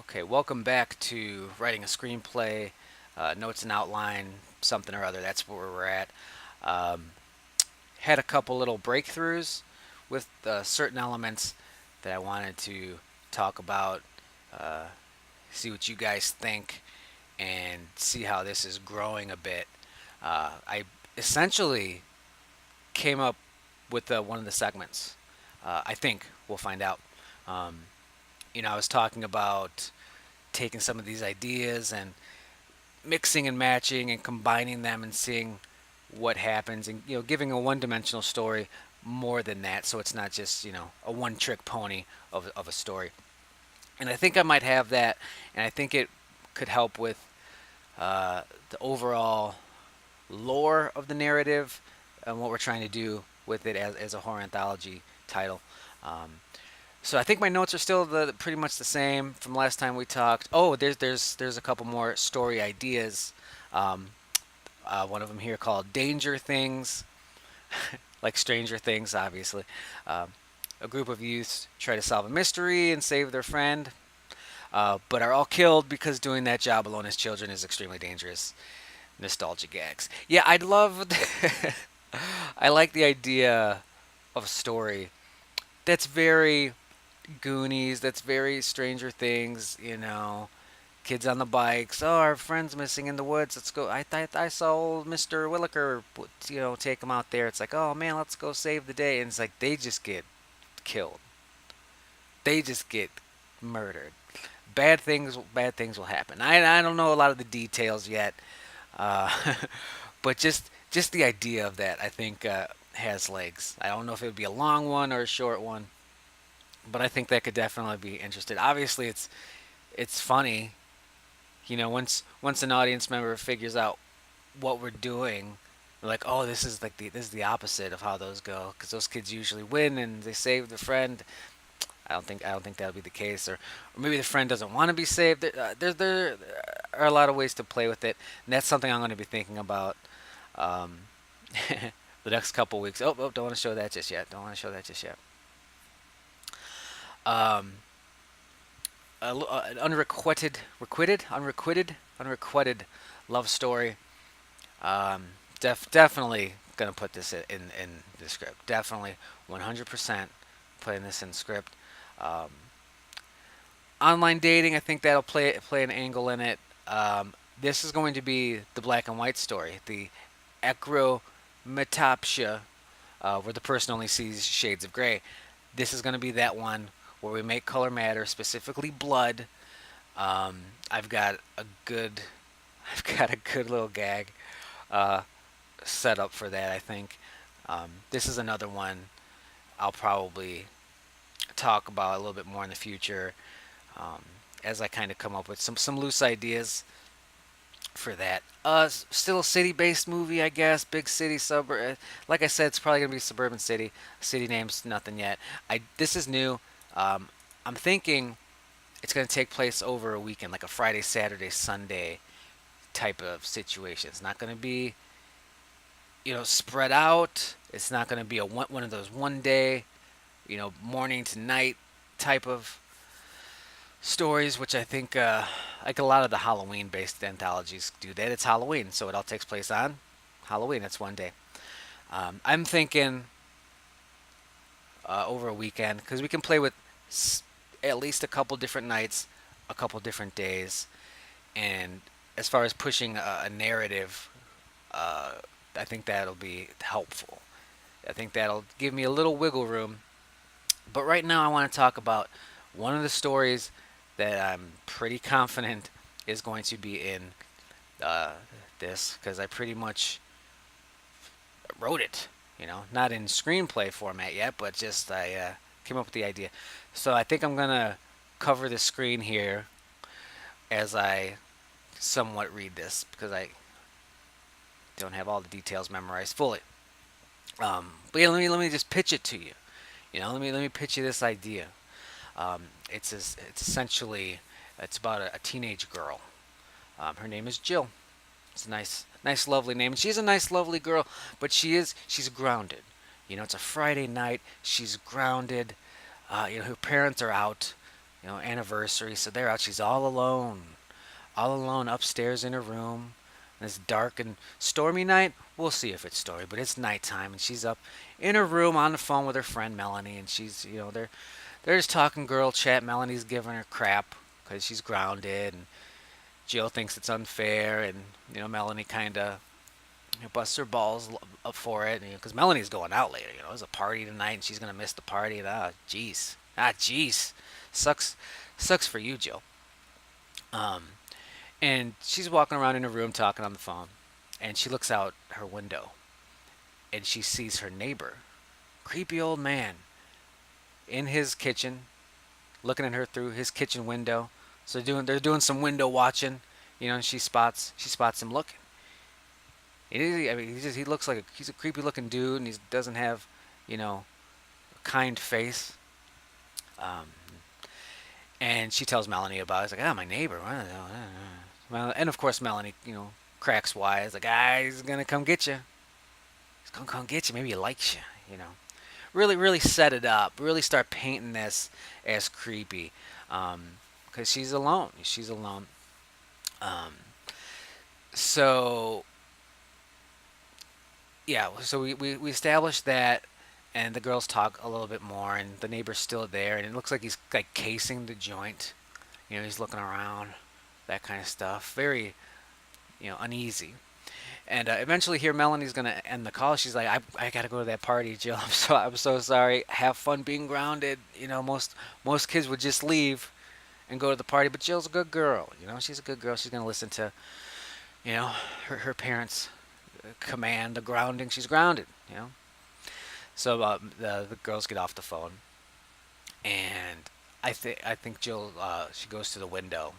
Okay, welcome back to writing a screenplay, notes and outline, something or other. That's where we're at. Um, Had a couple little breakthroughs with certain elements that I wanted to talk about, uh, see what you guys think, and see how this is growing a bit. I essentially came up with one of the segments. I think we'll find out. Um, I was talking about taking some of these ideas and mixing and matching and combining them and seeing what happens and giving a one-dimensional story more than that, so it's not just a one-trick pony of a story. And I think I might have that, and I think it could help with the overall lore of the narrative and what we're trying to do with it as a horror anthology title. um, So I think my notes are still pretty much the same from last time we talked. Oh, there's a couple more story ideas. Um, One of them here called Danger Things, like Stranger Things, obviously. Um, a group of youths try to solve a mystery and save their friend, but are all killed because doing that job alone as children is extremely dangerous. Nostalgia gags. Yeah, I'd love. I like the idea of a story that's very Goonies. That's very Stranger Things. Kids on the bikes. Oh, our friend's missing in the woods. Let's go. I saw old Mister Williker. Take him out there. It's like, oh man, let's go save the day. And it's like they just get killed. They just get murdered. Bad things will happen. I don't know a lot of the details yet, uh, but just the idea of that, I think, has legs. I don't know if it would be a long one or a short one, but I think that could definitely be interesting. Obviously, it's funny, once an audience member figures out what we're doing, they're like, oh, this is the opposite of how those go, because those kids usually win and they save their friend. I don't think that'll be the case, or maybe the friend doesn't want to be saved. There are a lot of ways to play with it, and that's something I'm going to be thinking about. Um, the next couple weeks. Oh, don't want to show that just yet. Don't want to show that just yet. Um, an unrequited love story. Definitely gonna put this in the script. Definitely 100% putting this in script. Um, Online dating, I think that'll play an angle in it. This is going to be the black and white story, the acrometapsia, where the person only sees shades of gray. This is going to be that one where we make color matter, specifically blood. Um, I've got a good, I've got a good little gag uh, set up for that. I think this is another one I'll probably talk about a little bit more in the future, um, as I kind of come up with some loose ideas for that. Still a city-based movie, I guess. Big city suburb. Like I said, it's probably gonna be suburban city. City names, nothing yet. This is new. Um, I'm thinking it's gonna take place over a weekend, like a Friday, Saturday, Sunday type of situation. It's not gonna be spread out. It's not gonna be one of those one day, morning to night type of stories, which I think, like a lot of the Halloween-based anthologies do that. It's Halloween, so it all takes place on Halloween. It's one day. I'm thinking over a weekend because we can play with at least a couple different nights, a couple different days, and as far as pushing a narrative, uh, I think that'll be helpful. I think that'll give me a little wiggle room. But right now, I want to talk about one of the stories that I'm pretty confident is going to be in uh, this because I pretty much wrote it. Not in screenplay format yet, but just I came up with the idea. So I think I'm gonna cover the screen here as I somewhat read this because I don't have all the details memorized fully. But yeah, let me just pitch it to you. Let me pitch you this idea. It's essentially it's about a teenage girl. Her name is Jill. It's a nice, lovely name. She's a nice, lovely girl, but she's grounded. It's a Friday night. She's grounded. Her parents are out. anniversary. So they're out. She's all alone upstairs in her room. And it's dark and stormy night. We'll see if it's stormy, but it's nighttime, and she's up in her room on the phone with her friend Melanie, and they're just talking girl chat. Melanie's giving her crap because she's grounded, and Jill thinks it's unfair, and Melanie kind of busts her balls up for it, because Melanie's going out later. There's a party tonight, and she's gonna miss the party. And jeez, sucks, sucks for you, Jill. Um, and she's walking around in her room talking on the phone, and she looks out her window, and she sees her neighbor, creepy old man, in his kitchen, looking at her through his kitchen window. So they're doing some window watching, and she spots him looking. I mean, he looks like he's a creepy looking dude, and he doesn't have, a kind face. Um, and she tells Melanie about it. It's like, my neighbor. Well, and of course Melanie, cracks wise, like, he's gonna come get you. He's gonna come get you. Maybe he likes you. Really, really set it up. Really start painting this as creepy, because she's alone. She's alone. Um, so yeah, so we established that, and the girls talk a little bit more, and the neighbor's still there, and it looks like he's like casing the joint. He's looking around, that kind of stuff. Very, uneasy. And eventually, here Melanie's gonna end the call. She's like, "I gotta go to that party, Jill. I'm so sorry. Have fun being grounded. Most kids would just leave and go to the party, but Jill's a good girl. She's a good girl. She's gonna listen to you know her parents' command, the grounding. She's grounded. So the girls get off the phone, and I think Jill, she goes to the window,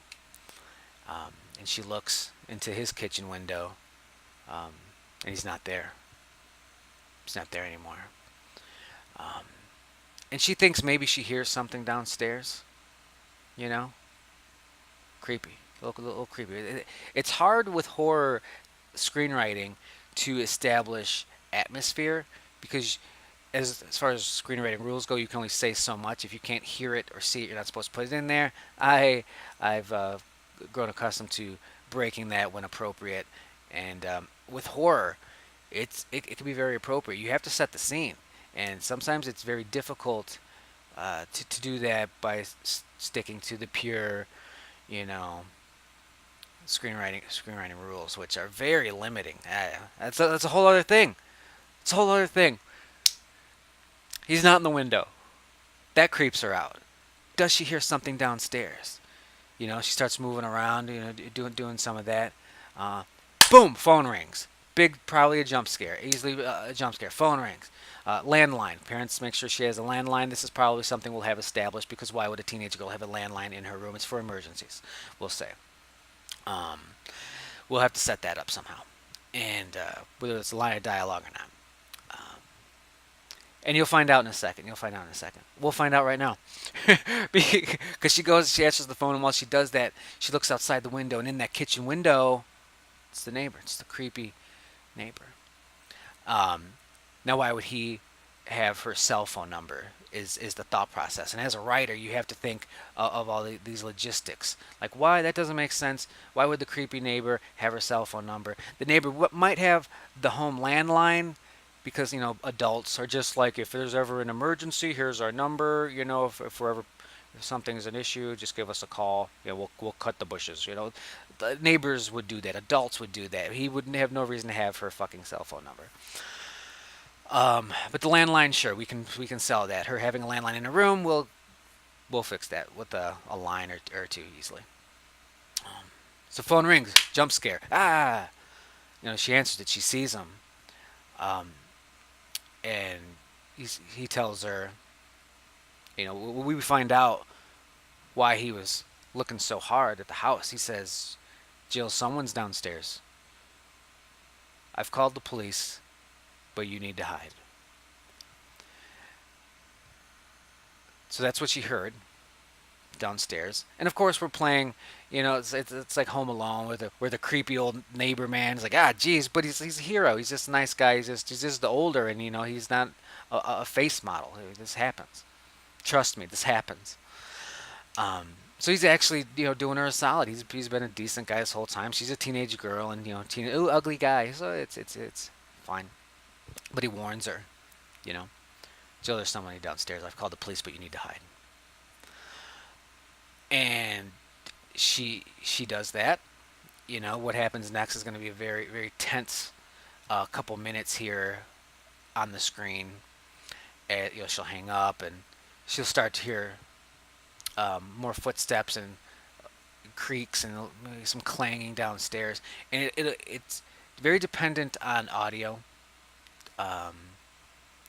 and she looks into his kitchen window, um, and he's not there. He's not there anymore. Um, and she thinks maybe she hears something downstairs. You know, creepy, a little creepy. It's hard with horror screenwriting to establish atmosphere, because as far as screenwriting rules go, you can only say so much. If you can't hear it or see it, you're not supposed to put it in there. I've grown accustomed to breaking that when appropriate, and with horror, it can be very appropriate. You have to set the scene, and sometimes it's very difficult to do that by sticking to the pure, you know, screenwriting rules, which are very limiting. That's a whole other thing. It's a whole other thing. He's not in the window. That creeps her out. Does she hear something downstairs? She starts moving around, doing some of that. Uh, Boom, phone rings. Big, probably a jump scare. Easily a jump scare. Phone rings. Landline. Parents make sure she has a landline. This is probably something we'll have established, because why would a teenage girl have a landline in her room? It's for emergencies, we'll say. Um, we'll have to set that up somehow. And whether it's a line of dialogue or not. Um, and you'll find out in a second. We'll find out right now. Because she answers the phone, and while she does that, she looks outside the window, and in that kitchen window, it's the neighbor. It's the creepy neighbor. Um, Now, why would he have her cell phone number? Is the thought process. And as a writer, you have to think of all these logistics. Like, why? That doesn't make sense. Why would the creepy neighbor have her cell phone number? The neighbor might have the home landline, because adults are just like, if there's ever an emergency, here's our number. If something's an issue, just give us a call. We'll cut the bushes. The neighbors would do that. Adults would do that. He wouldn't have no reason to have her fucking cell phone number. But the landline, sure, we can sell that. Her having a landline in her room, we'll fix that with a line or two easily. So phone rings, jump scare. She answers it. She sees him, um, and he tells her. We find out why he was looking so hard at the house. He says, "Jill, someone's downstairs. I've called the police, but you need to hide." So that's what she heard downstairs. And of course, we're playing, it's like Home Alone, where the creepy old neighbor man is like, geez, but he's a hero. He's just a nice guy. He's just the older, and he's not a face model. This happens. Trust me, this happens. Um, so he's actually, doing her a solid. He's been a decent guy this whole time. She's a teenage girl, and ooh, ugly guy. So it's fine. But he warns her, you know, Jill, there's somebody downstairs. I've called the police, but you need to hide. And she does that. What happens next is going to be a very very tense couple minutes here on the screen. And, she'll hang up and she'll start to hear more footsteps and creaks and maybe some clanging downstairs. And it's very dependent on audio. Um,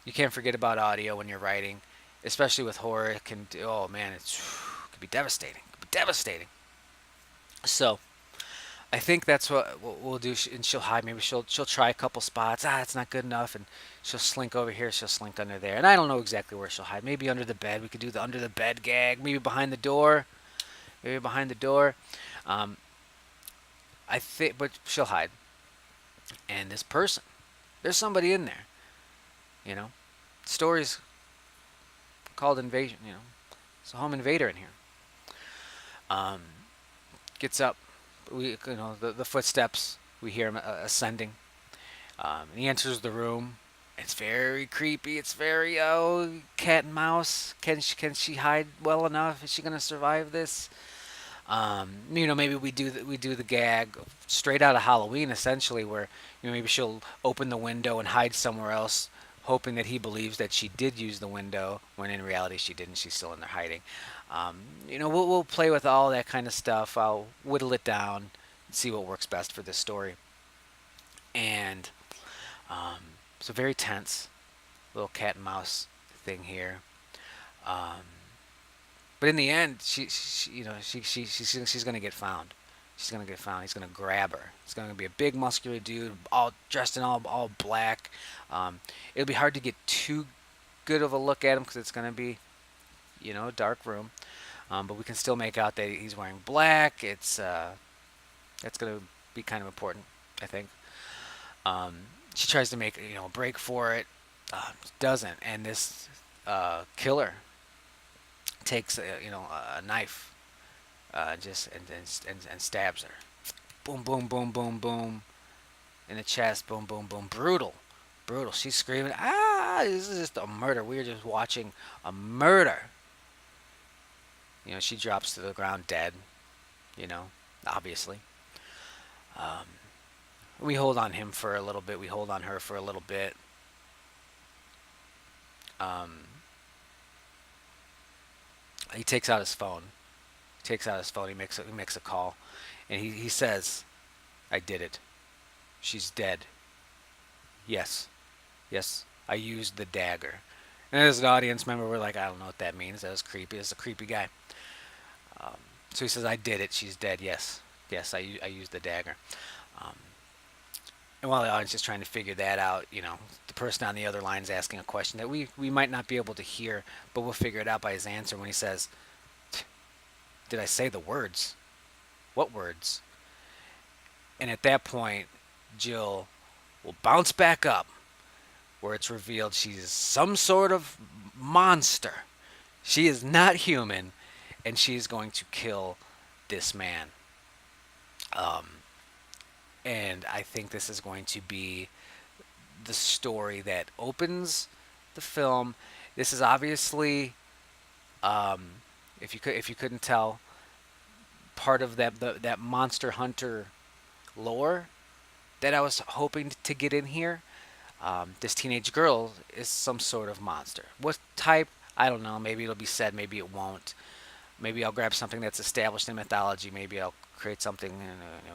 you can't forget about audio when you're writing, especially with horror. It can oh man, it could be devastating. It could be devastating. So I think that's what we'll do. And she'll hide. Maybe she'll try a couple spots. It's not good enough, and she'll slink over here. She'll slink under there, and I don't know exactly where she'll hide. Maybe under the bed. We could do the under the bed gag. Maybe behind the door. Maybe behind the door. Um, I think, but she'll hide. And this person, there's somebody in there. You know, stories called invasion. It's a home invader in here. Um, gets up. The footsteps. We hear him ascending. And he enters the room. It's very creepy. It's very cat and mouse. Can she hide well enough? Is she gonna survive this? Maybe we do the gag straight out of Halloween, essentially, where maybe she'll open the window and hide somewhere else, hoping that he believes that she did use the window, when in reality she didn't. She's still in there hiding. We'll play with all that kind of stuff. I'll whittle it down, and see what works best for this story. And so very tense, little cat and mouse thing here. Um, but in the end, she's gonna get found. She's gonna get found. He's gonna grab her. It's gonna be a big, muscular dude, all dressed in all black. It'll be hard to get too good of a look at him because it's gonna be, a dark room. But we can still make out that he's wearing black. That's gonna be kind of important, I think. Um, she tries to make a break for it, doesn't, and this killer takes a knife, just and stabs her. Boom, boom, boom, boom, boom in the chest. Boom, boom, boom. Brutal, brutal. She's screaming, ah! This is just a murder. We're just watching a murder. She drops to the ground dead. You know, obviously. Um, we hold on him for a little bit. We hold on her for a little bit. Um, he takes out his phone. He takes out his phone. He makes a call, and he says, "I did it. She's dead. Yes, yes. I used the dagger." And as an audience member, we're like, "I don't know what that means. That was creepy. It's a creepy guy." Um, so he says, "I did it. She's dead. Yes, yes. I used the dagger." Um, and while the audience is trying to figure that out, the person on the other line is asking a question that we might not be able to hear, but we'll figure it out by his answer when he says, "Did I say the words? What words?" And at that point, Jill will bounce back up, where it's revealed she's some sort of monster. She is not human, and she is going to kill this man. Um, and I think this is going to be the story that opens the film. This is obviously, um, if you couldn't tell, part of that Monster Hunter lore that I was hoping to get in here. This teenage girl is some sort of monster. What type? I don't know. Maybe it'll be said. Maybe it won't. Maybe I'll grab something that's established in mythology. Maybe I'll create something.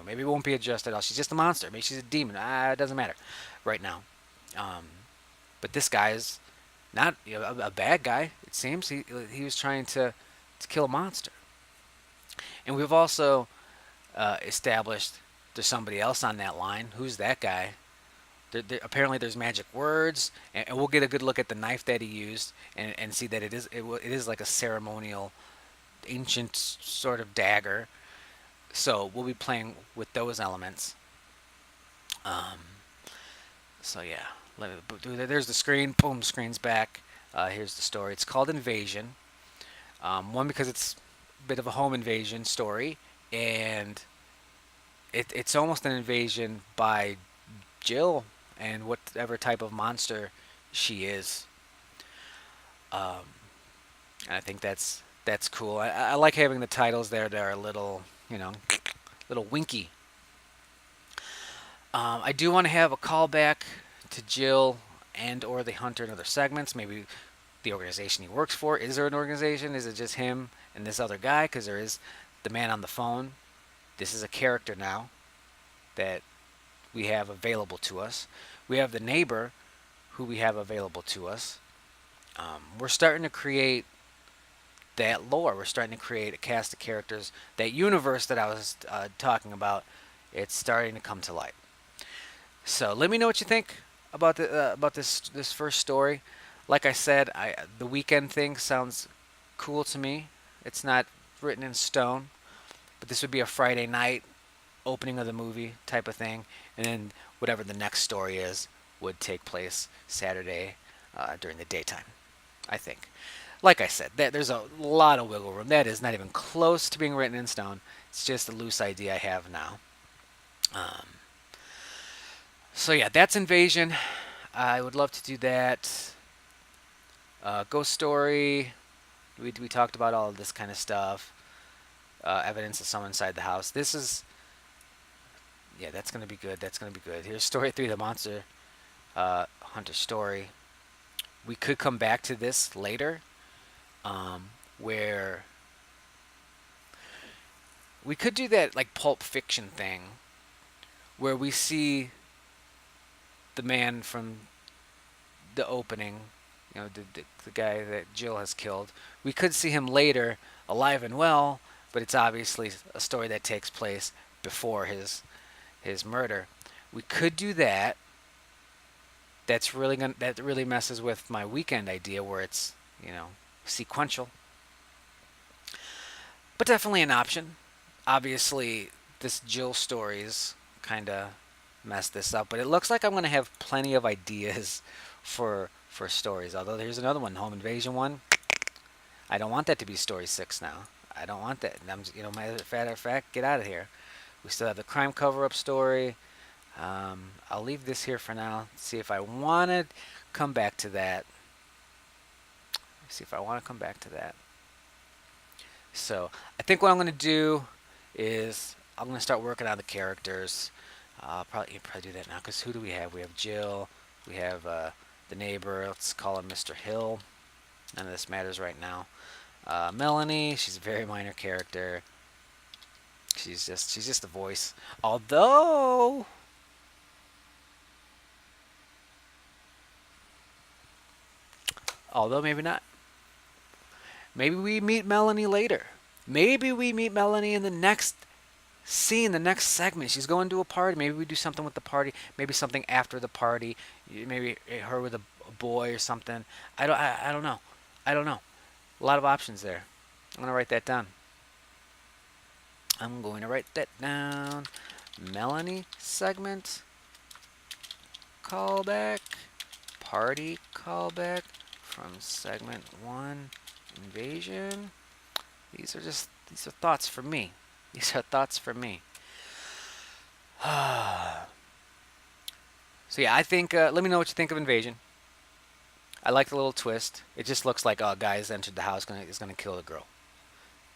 Maybe it won't be addressed at all. She's just a monster. Maybe she's a demon. It doesn't matter right now. Um, but this guy is not a bad guy. It seems he was trying to kill a monster. And we've also established there's somebody else on that line. Who's that guy? Apparently, there's magic words, and we'll get a good look at the knife that he used, and see that it is like a ceremonial, ancient sort of dagger. So we'll be playing with those elements. Um, so yeah, there's the screen. Boom, screen's back. Here's the story. It's called Invasion. One, because it's bit of a home invasion story, and it's almost an invasion by Jill and whatever type of monster she is. Um, and I think that's cool. I like having the titles there that are a little, little winky. I do want to have a callback to Jill and or the Hunter in other segments. Maybe the organization he works for. Is there an organization? Is it just him and this other guy? Because there is the man on the phone. This is a character now that we have available to us. We have the neighbor who we have available to us. We're starting to create that lore. We're starting to create a cast of characters. That universe that I was talking about, it's starting to come to light. So let me know what you think about this first story. Like I said, the weekend thing sounds cool to me. It's not written in stone, but this would be a Friday night opening of the movie type of thing, and then whatever the next story is would take place Saturday during the daytime. I think. Like I said, there's a lot of wiggle room. That is not even close to being written in stone. It's just a loose idea I have now. Um, so yeah, that's Invasion. I would love to do that. Ghost Story. We talked about all of this kind of stuff. Evidence of someone inside the house. This is, yeah, that's gonna be good. That's gonna be good. Here's Story 3, the Monster Hunter story. We could come back to this later, where we could do that like Pulp Fiction thing, where we see the man from the opening, the guy that Jill has killed. We could see him later, alive and well, but it's obviously a story that takes place before his murder. We could do that. That really messes with my weekend idea where it's sequential, but definitely an option. Obviously, this Jill stories kind of messed this up, but it looks like I'm going to have plenty of ideas for stories. Although here's another one, Home Invasion one. I don't want that to be story 6 now. I don't want that. And matter of fact, get out of here. We still have the crime cover-up story. I'll leave this here for now. See if I want to come back to that. So I think what I'm going to do is I'm going to start working on the characters. Probably do that now, because who do we have? We have Jill. We have the neighbor. Let's call him Mr. Hill. None of this matters right now. Melanie. She's a very minor character. She's just a voice. Although maybe not. Maybe we meet Melanie later. Maybe we meet Melanie in the next scene, the next segment. She's going to a party. Maybe we do something with the party. Maybe something after the party. Maybe her with a boy or something. I don't know. I don't know. A lot of options there. I'm going to write that down. Melanie segment. Callback. Party callback from segment 1. Invasion. These are thoughts for me. So yeah, I think. Let me know what you think of Invasion. I like the little twist. It just looks like a guy's entered the house, is gonna kill the girl,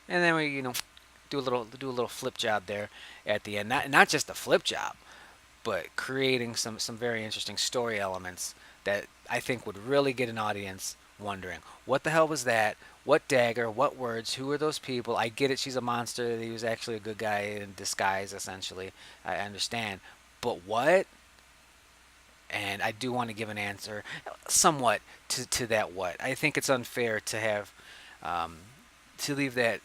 and then we do a little flip job there at the end. Not just a flip job, but creating some very interesting story elements that I think would really get an audience wondering, what the hell was that? What dagger? What words? Who are those people? I get it. She's a monster. He was actually a good guy in disguise, essentially. I understand. But what? And I do want to give an answer, somewhat, to that what. I think it's unfair to have to leave that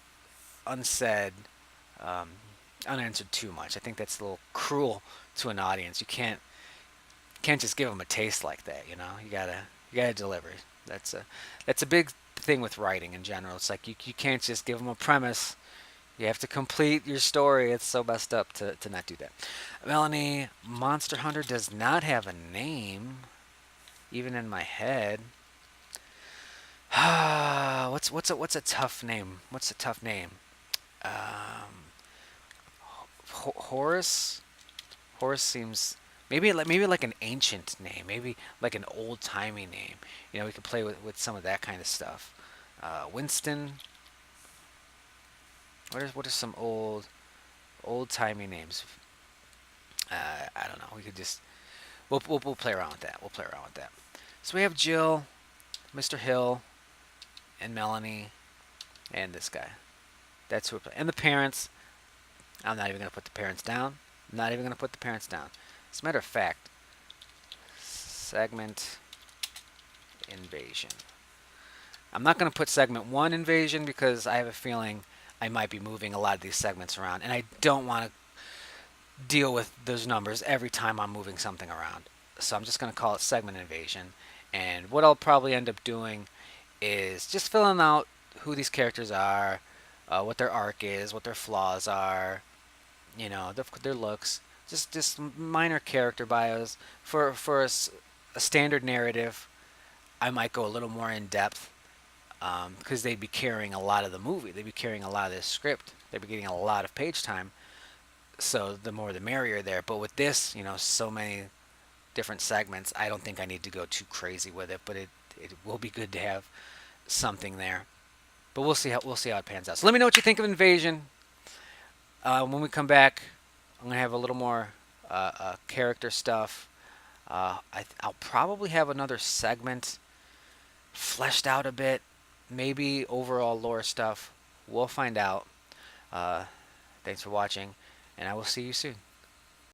unsaid, um, unanswered too much. I think that's a little cruel to an audience. You can't just give them a taste like that. You gotta deliver. That's a big thing with writing in general. It's like you can't just give them a premise. You have to complete your story. It's so messed up to not do that. Melanie Monster Hunter does not have a name, even in my head. what's a tough name? What's a tough name? Um, Horus. Horus seems maybe like an ancient name, maybe like an old timey name. We could play with some of that kind of stuff. Winston. What are some old timey names? I don't know. We could just we'll play around with that. We'll play around with that. So we have Jill, Mr. Hill, and Melanie, and this guy. That's who we're playing. And the parents. I'm not even gonna put the parents down. I'm not even gonna put the parents down. As a matter of fact, segment invasion. I'm not going to put segment 1 invasion because I have a feeling I might be moving a lot of these segments around, and I don't want to deal with those numbers every time I'm moving something around. So I'm just going to call it segment invasion. And what I'll probably end up doing is just filling out who these characters are, what their arc is, what their flaws are, their looks, just minor character bios for a standard narrative. I might go a little more in depth because they'd be carrying a lot of the movie. They'd be carrying a lot of this script. They'd be getting a lot of page time. So the more the merrier there. But with this, so many different segments, I don't think I need to go too crazy with it. But it will be good to have something there. But we'll see how it pans out. So let me know what you think of Invasion. When we come back, I'm gonna have a little more character stuff. I'll probably have another segment fleshed out a bit, maybe overall lore stuff. We'll find out. Thanks for watching, and I will see you soon.